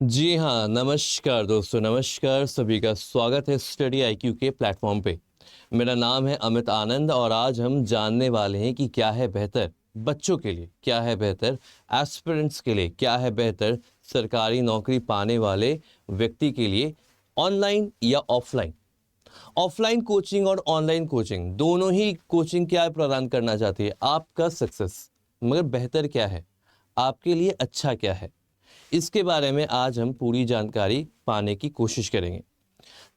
जी हाँ, नमस्कार दोस्तों, नमस्कार सभी का स्वागत है स्टडी आईक्यू के प्लेटफॉर्म पे। मेरा नाम है अमित आनंद और आज हम जानने वाले हैं कि क्या है बेहतर बच्चों के लिए, क्या है बेहतर एस्पिरेंट्स के लिए, क्या है बेहतर सरकारी नौकरी पाने वाले व्यक्ति के लिए, ऑनलाइन या ऑफलाइन। ऑफलाइन कोचिंग और ऑनलाइन कोचिंग दोनों ही कोचिंग क्या प्रदान करना चाहती है, आपका सक्सेस। मगर बेहतर क्या है, आपके लिए अच्छा क्या है, इसके बारे में आज हम पूरी जानकारी पाने की कोशिश करेंगे।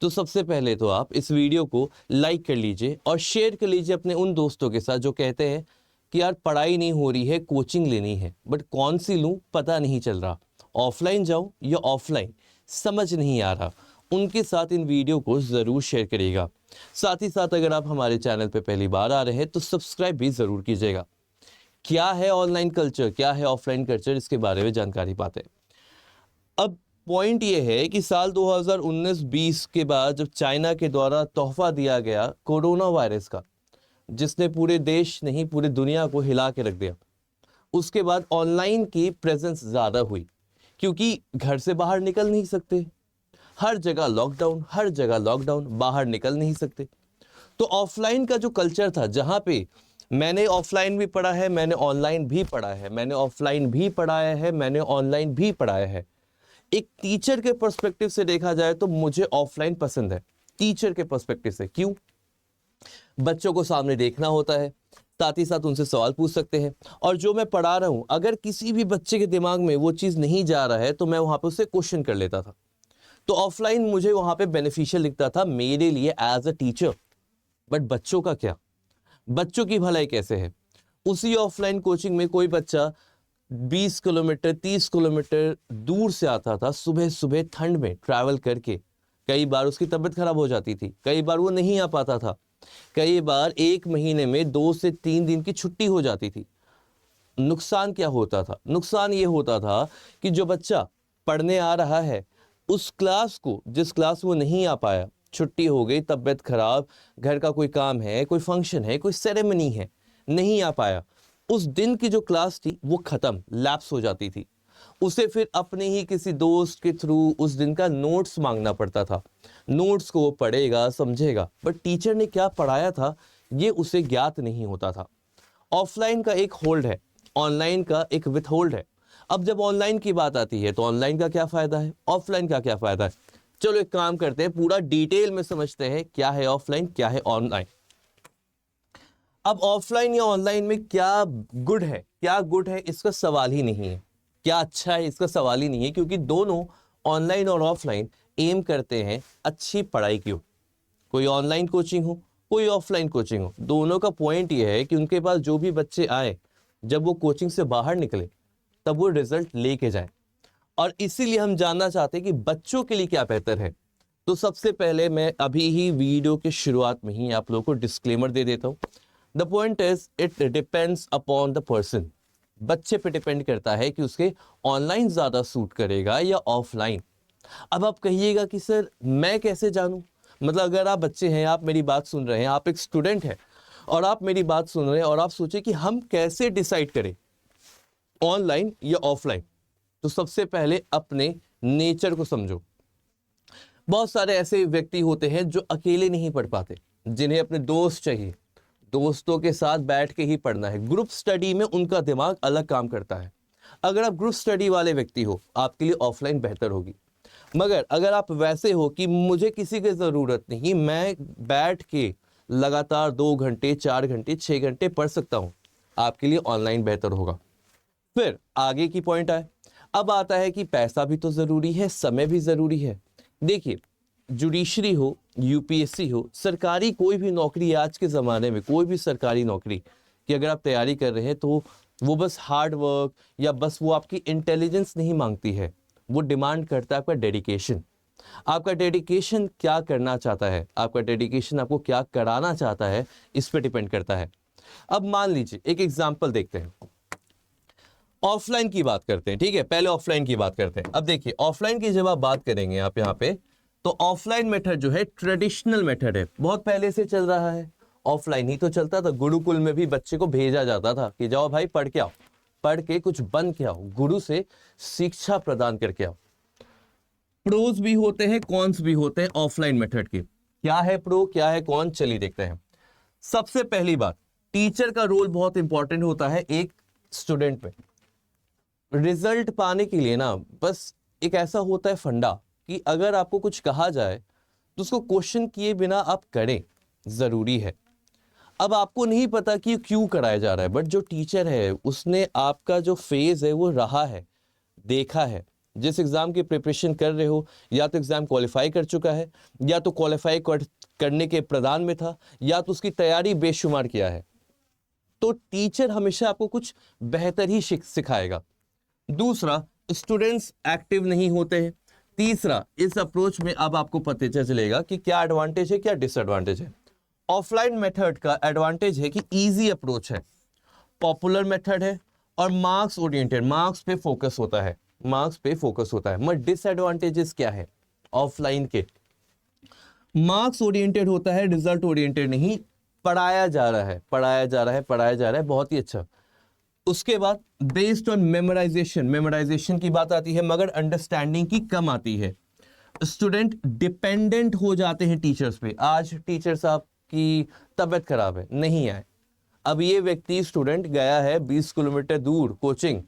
तो सबसे पहले तो आप इस वीडियो को लाइक कर लीजिए और शेयर कर लीजिए अपने उन दोस्तों के साथ जो कहते हैं कि यार पढ़ाई नहीं हो रही है, कोचिंग लेनी है, बट कौन सी लूं पता नहीं चल रहा, ऑफलाइन जाऊं या ऑफलाइन समझ नहीं आ रहा। उनके साथ इन वीडियो को ज़रूर शेयर करिएगा। साथ ही साथ अगर आप हमारे चैनल पर पहली बार आ रहे हैं तो सब्सक्राइब भी ज़रूर कीजिएगा। क्या है ऑनलाइन कल्चर, क्या है ऑफलाइन कल्चर, इसके बारे में जानकारी पाते हैं। अब पॉइंट ये है कि साल 2019-20 के बाद जब चाइना के द्वारा तोहफा दिया गया कोरोना वायरस का, जिसने पूरे देश नहीं पूरी दुनिया को हिला के रख दिया, उसके बाद ऑनलाइन की प्रेजेंस ज़्यादा हुई क्योंकि घर से बाहर निकल नहीं सकते, हर जगह लॉकडाउन, हर जगह लॉकडाउन, बाहर निकल नहीं सकते। तो ऑफलाइन का जो कल्चर था, जहाँ पे मैंने ऑफलाइन भी पढ़ा है, मैंने ऑनलाइन भी पढ़ा है, मैंने ऑफलाइन भी पढ़ाया है, मैंने ऑनलाइन भी पढ़ाया है। एक टीचर के पर्सपेक्टिव से देखा जाए तो मुझे ऑफलाइन पसंद है। टीचर के पर्सपेक्टिव से क्यों? बच्चों को सामने देखना होता है, साथ ही साथ उनसे सवाल पूछ सकते हैं, और जो मैं पढ़ा रहा हूं अगर किसी भी बच्चे के दिमाग में वो चीज़ नहीं जा रहा है तो मैं वहां पे उससे क्वेश्चन कर लेता था। तो ऑफलाइन मुझे वहां पे बेनिफिशियल दिखता था मेरे लिए एज अ टीचर। बट बच्चों का क्या, बच्चों की भलाई कैसे है? उसी ऑफलाइन कोचिंग में कोई बच्चा 20 किलोमीटर 30 किलोमीटर दूर से आता था, सुबह सुबह ठंड में ट्रैवल करके। कई बार उसकी तबीयत खराब हो जाती थी, कई बार वो नहीं आ पाता था, कई बार एक महीने में 2 से 3 दिन की छुट्टी हो जाती थी। नुकसान क्या होता था? नुकसान ये होता था कि जो बच्चा पढ़ने आ रहा है, उस क्लास को, जिस क्लास वो नहीं आ पाया, छुट्टी हो गई, तबीयत खराब, घर का कोई काम है, कोई फंक्शन है, कोई सेरेमनी है, नहीं आ पाया, उस दिन की जो क्लास थी वो खत्म, लैप्स हो जाती थी। उसे फिर अपने ही किसी दोस्त के थ्रू उस दिन का नोट्स मांगना पड़ता था। नोट्स को वो पढ़ेगा, समझेगा, बट टीचर ने क्या पढ़ाया था ये उसे ज्ञात नहीं होता था। ऑफलाइन का एक होल्ड है, ऑनलाइन का एक विथ होल्ड है। अब जब ऑनलाइन की बात आती है तो ऑनलाइन का क्या फायदा है, ऑफलाइन का क्या फायदा है? चलो एक काम करते हैं, पूरा डिटेल में समझते हैं क्या है ऑफलाइन, क्या है ऑनलाइन। अब ऑफलाइन या ऑनलाइन में क्या गुड है, क्या गुड है इसका सवाल ही नहीं है, क्या अच्छा है इसका सवाल ही नहीं है, क्योंकि दोनों ऑनलाइन और ऑफलाइन एम करते हैं अच्छी पढ़ाई की हो। कोई ऑनलाइन कोचिंग हो, कोई ऑफलाइन कोचिंग हो, दोनों का पॉइंट ये है कि उनके पास जो भी बच्चे आए, जब वो कोचिंग से बाहर निकले तब वो रिजल्ट लेके जाए। और इसीलिए हम जानना चाहते हैं कि बच्चों के लिए क्या बेहतर है। तो सबसे पहले मैं अभी ही वीडियो के शुरुआत में ही आप लोगों को डिस्क्लेमर दे देता हूं। The point is it depends upon the person. बच्चे पे डिपेंड करता है कि उसके ऑनलाइन ज्यादा सूट करेगा या ऑफलाइन। अब आप कहिएगा कि सर मैं कैसे जानूं? मतलब अगर आप बच्चे हैं, आप मेरी बात सुन रहे हैं, आप एक स्टूडेंट हैं और आप मेरी बात सुन रहे हैं और आप सोचे कि हम कैसे डिसाइड करें ऑनलाइन या ऑफलाइन, तो सबसे पहले अपने नेचर को समझो। बहुत सारे ऐसे व्यक्ति होते हैं जो अकेले नहीं पढ़ पाते, जिन्हें अपने दोस्त चाहिए, दोस्तों के साथ बैठ के ही पढ़ना है। ग्रुप स्टडी में उनका दिमाग अलग काम करता है। अगर आप ग्रुप स्टडी वाले व्यक्ति हो, आपके लिए ऑफलाइन बेहतर होगी। मगर अगर आप वैसे हो कि मुझे किसी की ज़रूरत नहीं, मैं बैठ के लगातार 2 घंटे 4 घंटे 6 घंटे पढ़ सकता हूं, आपके लिए ऑनलाइन बेहतर होगा। फिर आगे की पॉइंट आए, अब आता है कि पैसा भी तो ज़रूरी है, समय भी ज़रूरी है। देखिए, जुडिशरी हो, यूपीएससी हो, सरकारी कोई भी नौकरी, आज के ज़माने में कोई भी सरकारी नौकरी की अगर आप तैयारी कर रहे हैं तो वो बस हार्ड वर्क या बस वो आपकी इंटेलिजेंस नहीं मांगती है, वो डिमांड करता है आपका डेडिकेशन। आपका डेडिकेशन क्या करना चाहता है, आपका डेडिकेशन आपको क्या कराना चाहता है, इस पे डिपेंड करता है। अब मान लीजिए एक एग्जांपल देखते हैं, ऑफलाइन की बात करते हैं, ठीक है, पहले ऑफलाइन की बात करते हैं। अब देखिए ऑफलाइन की जब आप बात करेंगे आप यहाँ पे, तो ऑफलाइन मेथड जो है ट्रेडिशनल मेथड है, बहुत पहले से चल रहा है। ऑफलाइन ही तो चलता था, गुरुकुल में भी बच्चे को भेजा जाता था कि जाओ भाई पढ़ के आओ, पढ़ के कुछ बन के आओ, गुरु से शिक्षा प्रदान करके आओ। प्रोज भी होते हैं, कॉन्स भी होते हैं ऑफलाइन मेथड के। क्या है प्रो, क्या है कॉन, चलिए देखते हैं। सबसे पहली बात, टीचर का रोल बहुत इंपॉर्टेंट होता है एक स्टूडेंट में। रिजल्ट पाने के लिए ना बस एक ऐसा होता है फंडा कि अगर आपको कुछ कहा जाए तो उसको क्वेश्चन किए बिना आप करें, जरूरी है। अब आपको नहीं पता कि क्यों कराया जा रहा है, बट जो टीचर है उसने आपका जो फेज है वो रहा है, देखा है। जिस एग्जाम की प्रिपरेशन कर रहे हो, या तो एग्जाम क्वालिफाई कर चुका है, या तो क्वालिफाई करने के प्रदान में था, या तो उसकी तैयारी बेशुमार किया है। तो टीचर हमेशा आपको कुछ बेहतर ही सिखाएगा। दूसरा, स्टूडेंट्स एक्टिव नहीं होते हैं। तीसरा, इस अप्रोच में अब आपको पता चलेगा कि क्या एडवांटेज है, क्या डिसएडवांटेज है। ऑफलाइन मेथड का एडवांटेज है कि इजी अप्रोच है, पॉपुलर मेथड है और मार्क्स ओरिएंटेड, मार्क्स पे फोकस होता है, मार्क्स पे फोकस होता है। मगर डिसएडवांटेजेस क्या है ऑफलाइन के? मार्क्स ओरिएंटेड होता है, रिजल्ट ओरिएंटेड नहीं। पढ़ाया जा रहा है, पढ़ाया जा रहा है, पढ़ाया जा रहा है, बहुत ही अच्छा। उसके बाद बेस्ड ऑन मेमोराइजेशन, मेमोराइजेशन की बात आती है मगर अंडरस्टैंडिंग की कम आती है। स्टूडेंट डिपेंडेंट हो जाते हैं टीचर्स पे। आज टीचर साहब की तबीयत खराब है, नहीं आए। अब ये व्यक्ति स्टूडेंट गया है 20 किलोमीटर दूर कोचिंग,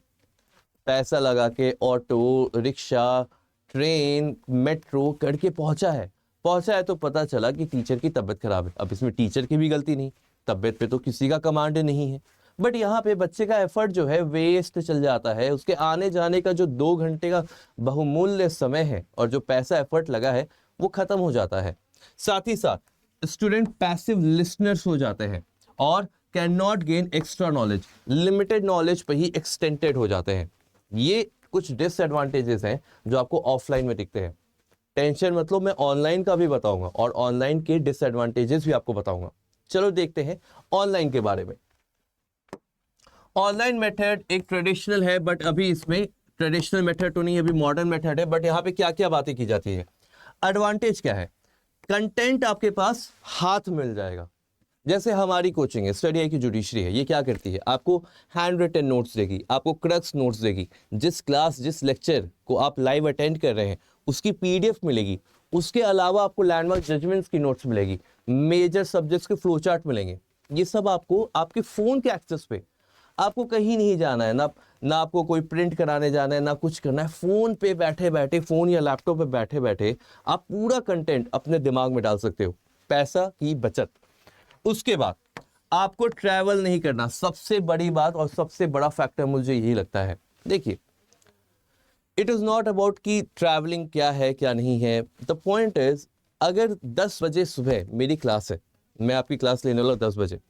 पैसा लगा के ऑटो, रिक्शा, ट्रेन, मेट्रो करके पहुंचा है। पहुंचा है तो पता चला कि टीचर की तबीयत खराब है। अब इसमें टीचर की भी गलती नहीं, तबीयत पे तो किसी का कमांड नहीं है। बट यहाँ पे बच्चे का एफर्ट जो है वेस्ट चल जाता है, उसके आने जाने का जो 2 घंटे का बहुमूल्य समय है और जो पैसा एफर्ट लगा है वो खत्म हो जाता है। साथ ही साथ स्टूडेंट पैसिव लिसनर्स हो जाते हैं और can not gain extra knowledge, limited knowledge पे ही एक्सटेंडेड हो जाते हैं। ये कुछ डिसएडवांटेजेस हैं जो आपको ऑफलाइन में दिखते हैं। टेंशन मतलब मैं ऑनलाइन का भी बताऊंगा और ऑनलाइन के डिसएडवांटेजेस भी आपको बताऊंगा। चलो देखते हैं ऑनलाइन के बारे में। ऑनलाइन मेथड एक ट्रेडिशनल है, बट अभी इसमें ट्रेडिशनल मेथड तो नहीं, अभी मॉडर्न मेथड है। बट यहाँ पे क्या क्या बातें की जाती है? एडवांटेज क्या है? कंटेंट आपके पास हाथ मिल जाएगा। जैसे हमारी कोचिंग है, स्टडी आई क्यू जुडिशरी है, ये क्या करती है? आपको हैंड रिटन नोट्स देगी, आपको क्रक्स नोट्स देगी। जिस क्लास, जिस लेक्चर को आप लाइव अटेंड कर रहे हैं उसकी पीडीएफ मिलेगी। उसके अलावा आपको लैंडमार्क जजमेंट्स की नोट्स मिलेगी, मेजर सब्जेक्ट्स के फ्लो चार्ट मिलेंगे। ये सब आपको आपके फोन के एक्सेस पे, आपको कहीं नहीं जाना है, ना आपको कोई प्रिंट कराने जाना है, ना कुछ करना है। फोन पे बैठे बैठे, फोन या लैपटॉप पे बैठे बैठे आप पूरा कंटेंट अपने दिमाग में डाल सकते हो। पैसा की बचत। उसके बाद आपको ट्रैवल नहीं करना, सबसे बड़ी बात और सबसे बड़ा फैक्टर मुझे यही लगता है। देखिए, इट इज नॉट अबाउट कि ट्रैवलिंग क्या है क्या नहीं है। द पॉइंट इज, अगर 10 बजे सुबह मेरी क्लास है, मैं आपकी क्लास लेने वाला 10 बजे,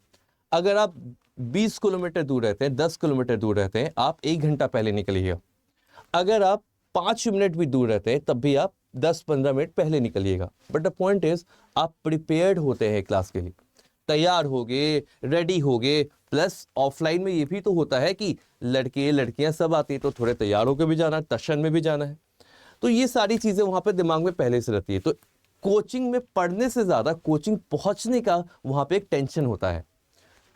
अगर आप 20 किलोमीटर दूर रहते हैं, 10 किलोमीटर दूर रहते हैं, आप 1 घंटा पहले निकलिएगा। अगर आप 5 मिनट भी दूर रहते हैं तब भी आप 10-15 मिनट पहले निकलिएगा। बट द पॉइंट इज, आप प्रिपेयर्ड होते हैं क्लास के लिए, तैयार हो गए, रेडी हो गए। प्लस ऑफलाइन में ये भी तो होता है कि लड़के लड़कियां सब आती है तो थोड़े तैयार होकर भी जाना है, टशन में भी जाना है। तो ये सारी चीजें वहां पे दिमाग में पहले से रहती है। तो कोचिंग में पढ़ने से ज्यादा कोचिंग पहुंचने का वहां पे एक टेंशन होता है।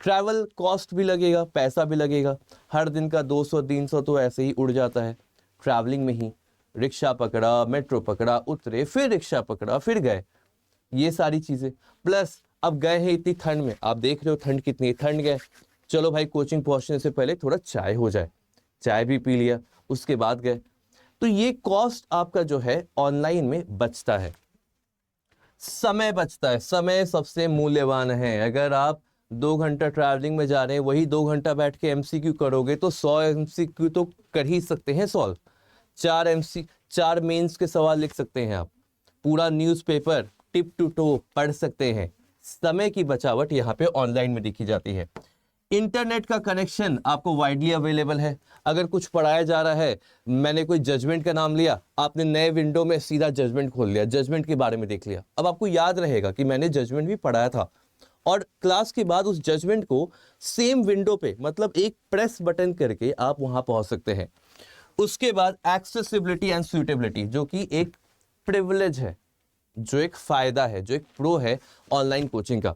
ट्रैवल कॉस्ट भी लगेगा, पैसा भी लगेगा। हर दिन का 200-300 तो ऐसे ही उड़ जाता है ट्रैवलिंग में ही। रिक्शा पकड़ा, मेट्रो पकड़ा, उतरे, फिर रिक्शा पकड़ा, फिर गए, ये सारी चीजें। प्लस अब गए हैं इतनी ठंड में, आप देख रहे हो ठंड कितनी है। ठंड गए, चलो भाई कोचिंग पहुंचने से पहले थोड़ा चाय हो जाए, चाय भी पी लिया, उसके बाद गए। तो ये कॉस्ट आपका जो है ऑनलाइन में बचता है, समय बचता है। समय सबसे मूल्यवान है। अगर आप 2 घंटा ट्रैवलिंग में जा रहे हैं, वही 2 घंटा बैठ के एमसीक्यू करोगे तो 100 एमसीक्यू तो कर ही सकते हैं सॉल्व। 4 मेंस के सवाल लिख सकते हैं आप, पूरा न्यूज़पेपर टिप टू टो पढ़ सकते हैं। समय की बचावट यहाँ पे ऑनलाइन में देखी जाती है। इंटरनेट का कनेक्शन आपको वाइडली अवेलेबल है। अगर कुछ पढ़ाया जा रहा है, मैंने कोई जजमेंट का नाम लिया, आपने नए विंडो में सीधा जजमेंट खोल लिया, जजमेंट के बारे में देख लिया। अब आपको याद रहेगा कि मैंने जजमेंट भी पढ़ाया था, और क्लास के बाद उस जजमेंट को सेम विंडो पे, मतलब एक प्रेस बटन करके आप वहां पहुंच सकते हैं। उसके बाद एक्सेसिबिलिटी एंड सूटेबिलिटी, जो कि एक प्रिविलेज है, जो एक फायदा है, जो एक प्रो है ऑनलाइन कोचिंग का।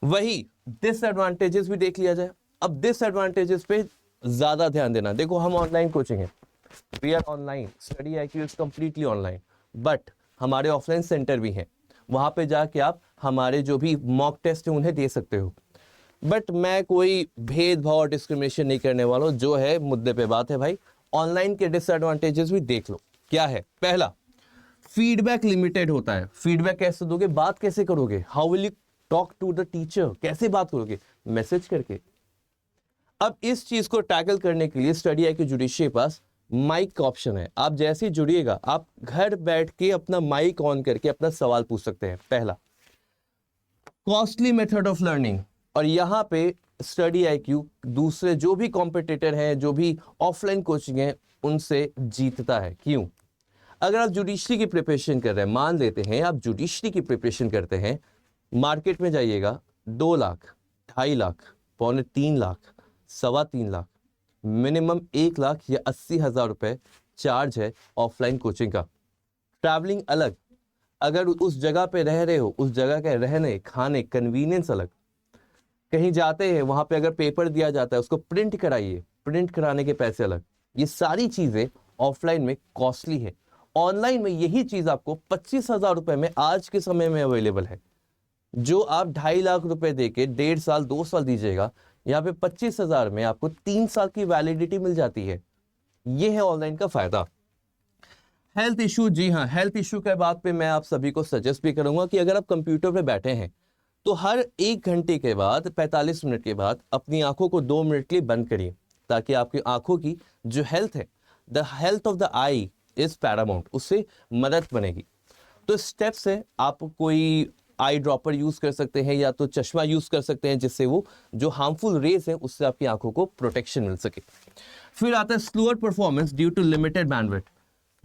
वही डिसएडवांटेजेस भी देख लिया जाए। अब डिसएडवांटेजेस पे ज्यादा ध्यान देना। देखो, हम ऑनलाइन कोचिंग है, we are online, study IQ is completely online, but हमारे ऑफलाइन सेंटर भी हैं, वहाँ पे जाके आप हमारे जो भी मॉक टेस्ट है उन्हें दे सकते हो। बट मैं कोई भेदभाव और डिस्क्रिमिनेशन नहीं करने वाला हूँ, जो है मुद्दे पे बात है भाई। ऑनलाइन के डिसएडवांटेजेस भी देख लो। क्या है? पहला, फीडबैक लिमिटेड होता है। फीडबैक कैसे दोगे, बात कैसे करोगे? How will you talk to the teacher? कैसे बात करोगे? मैसेज करके। अब इस चीज को टैकल करने के लिए स्टडी IQ जुडिशरी के पास माइक का ऑप्शन है। आप जैसे ही जुड़िएगा, आप घर बैठ के अपना माइक ऑन करके अपना सवाल पूछ सकते हैं। पहला, कॉस्टली मेथड ऑफ लर्निंग, और यहाँ पे स्टडी IQ दूसरे जो भी कॉम्पिटिटर हैं, जो भी ऑफलाइन कोचिंग है, उनसे जीतता है। क्यों? अगर आप जुडिशरी की प्रिपरेशन कर रहे हैं, मान लेते हैं आप जुडिशरी की प्रिपरेशन करते हैं, मार्केट में जाइएगा, 2 लाख, 2.5 लाख, 2.25 लाख, 3.25 लाख, मिनिमम 1 लाख या 80,000 रुपए चार्ज है ऑफलाइन कोचिंग का। ट्रैवलिंग अलग, अगर उस जगह पे रह रहे हो, उस जगह के रहने खाने कन्वीनियंस अलग। कहीं जाते हैं, वहां पे अगर पेपर दिया जाता है, उसको प्रिंट कराइए, प्रिंट कराने के पैसे अलग। ये सारी चीजें ऑफलाइन में कॉस्टली है। ऑनलाइन में यही चीज आपको 25,000 रुपए में आज के समय में अवेलेबल है। जो आप 2.5 लाख रुपए देके 1.5 साल 2 साल दीजिएगा, यहाँ पे 25,000 में आपको 3 साल की वैलिडिटी मिल जाती है। ये है ऑनलाइन का फायदा। हेल्थ इशू, जी हाँ, हेल्थ इशू के बात पे मैं आप सभी को सजेस्ट भी करूंगा कि अगर आप कंप्यूटर पे बैठे हैं तो हर 1 घंटे के बाद 45 मिनट के बाद अपनी आंखों को 2 मिनट के लिए बंद करिए, ताकि आपकी आंखों की जो हेल्थ है, the health of the I is Paramount, उससे मदद बनेगी। तो स्टेप्स है, आप कोई आई ड्रॉपर यूज कर सकते हैं या तो चश्मा यूज कर सकते हैं, जिससे वो जो हार्मफुल रेज है उससे आपकी आंखों को प्रोटेक्शन मिल सके। फिर आता है slower performance due to limited bandwidth.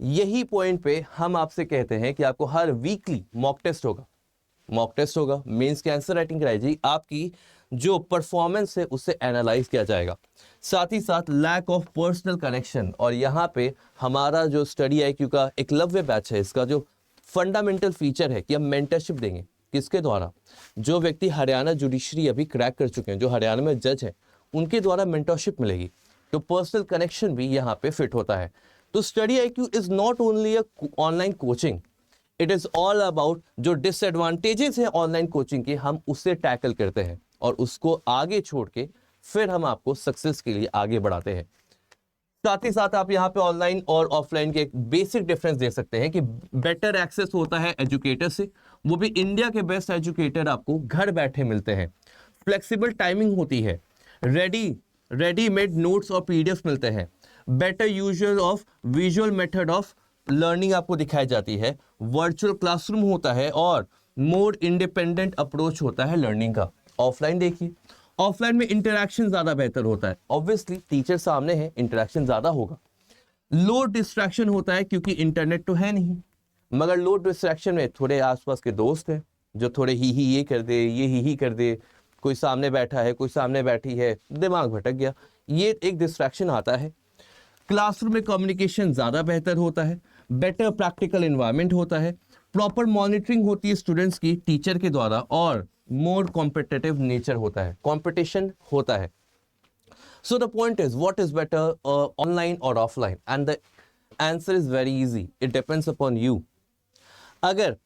यही पॉइंट पे हम आपसे कहते हैं कि आपको हर वीकली मॉक टेस्ट होगा, मॉक टेस्ट होगा, मेंस की आंसर राइटिंग कराई जाएगी, आपकी जो परफॉर्मेंस है उससे एनालाइज किया जाएगा। साथ ही साथ लैक ऑफ पर्सनल कनेक्शन, और यहाँ पे हमारा जो स्टडी IQ का एकलव्य बैच है, इसका जो फंडामेंटल फीचर है कि हम मेंटरशिप देंगे। किसके द्वारा? जो व्यक्ति हरियाणा जुडिशरी अभी क्रैक कर चुके हैं, जो हरियाणा में जज है, उनके द्वारा मेंटरशिप मिलेगी। तो पर्सनल कनेक्शन भी यहाँ पे फिट होता है। तो study IQ is not only a online coaching, it is all about जो डिसएडवांटेजेस है ऑनलाइन कोचिंग के, हम उससे टैकल करते हैं और उसको आगे छोड़ के फिर हम आपको सक्सेस के लिए आगे बढ़ाते हैं। साथ ही साथ आप यहाँ पे ऑनलाइन और ऑफलाइन के एक बेसिक डिफरेंस देख सकते हैं कि बेटर एक्सेस होता है एजुकेटर से, वो भी इंडिया के बेस्ट एजुकेटर आपको घर बैठे मिलते हैं। फ्लेक्सिबल टाइमिंग होती है, रेडीमेड नोट्स और PDF मिलते हैं। Better user of visual method of learning आपको दिखाई जाती है। वर्चुअल क्लासरूम होता है और मोर इंडिपेंडेंट अप्रोच होता है लर्निंग का। ऑफलाइन देखिए, ऑफलाइन में इंटरेक्शन ज्यादा बेहतर होता है। ऑब्वियसली टीचर सामने है, इंटरेक्शन ज्यादा होगा। लो डिस्ट्रैक्शन होता है क्योंकि इंटरनेट तो है नहीं, मगर लो डिस्ट्रैक्शन में थोड़े आसपास के दोस्त हैं जो थोड़े ही ये कर दे, ये ही कर दे, कोई सामने बैठा है, कोई सामने बैठी है, दिमाग भटक गया, ये एक डिस्ट्रैक्शन आता है। क्लासरूम में कम्युनिकेशन ज़्यादा बेहतर होता है, बेटर प्रैक्टिकल एनवायरनमेंट होता है, प्रॉपर मॉनिटरिंग होती है स्टूडेंट्स की टीचर के द्वारा, और मोर कॉम्पिटिटिव नेचर होता है, कंपटीशन होता है। So the point is what is better, online और offline, and the answer is very easy, it depends upon you. अगर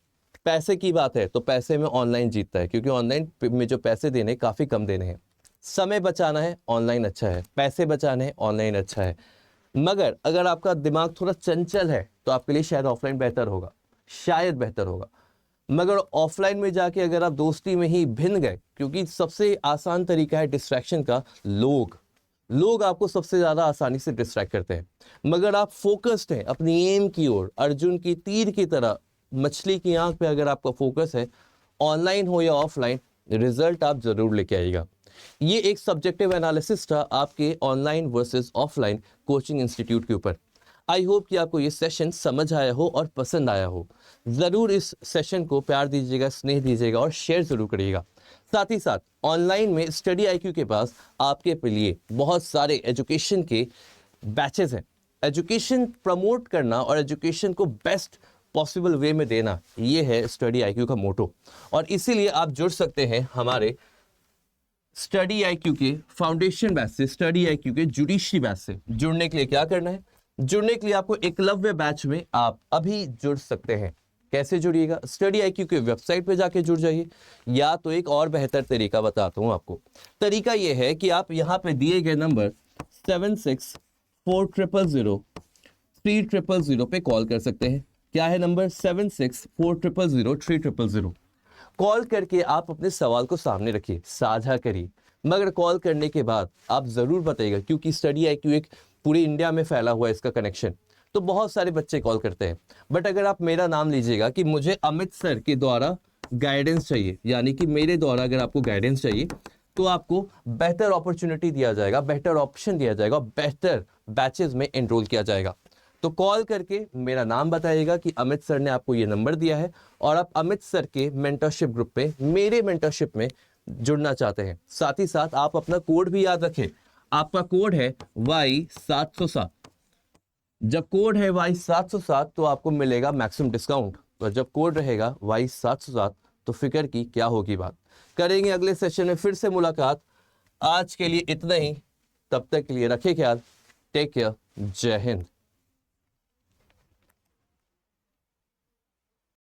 पैसे की बात है तो पैसे में ऑनलाइन जीतता है, क्योंकि ऑनलाइन में जो पैसे देने काफ़ी कम देने हैं। समय बचाना है, ऑनलाइन अच्छा है। पैसे बचाने हैं, ऑनलाइन अच्छा है। मगर अगर आपका दिमाग थोड़ा चंचल है तो आपके लिए शायद ऑफलाइन बेहतर होगा, शायद बेहतर होगा। मगर ऑफलाइन में जाके अगर आप दोस्ती में ही भिन्न गए, क्योंकि सबसे आसान तरीका है डिस्ट्रैक्शन का, लोग आपको सबसे ज़्यादा आसानी से डिस्ट्रैक्ट करते हैं। मगर आप फोकस्ड हैं अपनी एम की ओर, अर्जुन की तीर की तरह, मछली की आंख पे अगर आपका फोकस है, ऑनलाइन हो या ऑफलाइन, रिजल्ट आप जरूर लेके आइएगा। ये एक सब्जेक्टिव एनालिसिस था आपके online versus offline coaching institute के ऊपर। आई होप कि आपको ये सेशन समझ आया हो और पसंद आया हो। ज़रूर इस सेशन को प्यार दीजिएगा, स्नेह दीजिएगा और शेयर ज़रूर करिएगा। साथ ही साथ ऑनलाइन में स्टडी IQ के पास आपके लिए बहुत सारे एजुकेशन के बैचेस हैं। एजुकेशन प्रमोट करना और एजुकेशन को बेस्ट पॉसिबल वे में देना, ये है स्टडी IQ का मोटो। और इसीलिए आप जुड़ सकते हैं हमारे स्टडी IQ के फाउंडेशन बैच से, स्टडी IQ के जुडिशरी बैच से। जुड़ने के लिए क्या करना है, जुड़ने के लिए आपको एकलव्य बैच में आप अभी जुड़ सकते हैं। कैसे जुड़िएगा? स्टडी IQ के वेबसाइट पे जाके जुड़ जाइए, या तो एक और बेहतर तरीका बताता हूं आपको। तरीका यह है कि आप यहां पे दिए गए नंबर 76400300 पे कॉल कर सकते हैं। क्या है नंबर? 76400300। कॉल करके आप अपने सवाल को सामने रखिए, साझा करिए, मगर कॉल करने के बाद आप जरूर बताइएगा, क्योंकि स्टडी IQ एक पूरे इंडिया में फैला हुआ है इसका कनेक्शन, तो बहुत सारे बच्चे कॉल करते हैं। बट अगर आप मेरा नाम लीजिएगा कि मुझे अमित सर के द्वारा गाइडेंस चाहिए, यानी कि मेरे द्वारा अगर आपको गाइडेंस चाहिए, तो आपको बेहतर अपॉर्चुनिटी दिया जाएगा, बेहतर ऑप्शन दिया जाएगा, बेहतर बैचेस में एनरोल किया जाएगा। तो कॉल करके मेरा नाम बताइएगा कि अमित सर ने आपको ये नंबर दिया है और आप अमित सर के मेंटरशिप ग्रुप पे, मेरे मेंटरशिप में जुड़ना चाहते हैं। साथ ही साथ आप अपना कोड भी याद रखें। आपका कोड है Y707। जब कोड है Y707 तो आपको मिलेगा मैक्सिमम डिस्काउंट, और जब कोड रहेगा Y707 तो फिक्र की क्या होगी बात। करेंगे अगले सेशन में फिर से मुलाकात। आज के लिए इतना ही, तब तक के लिए रखें ख्याल, टेक केयर, जय हिंद।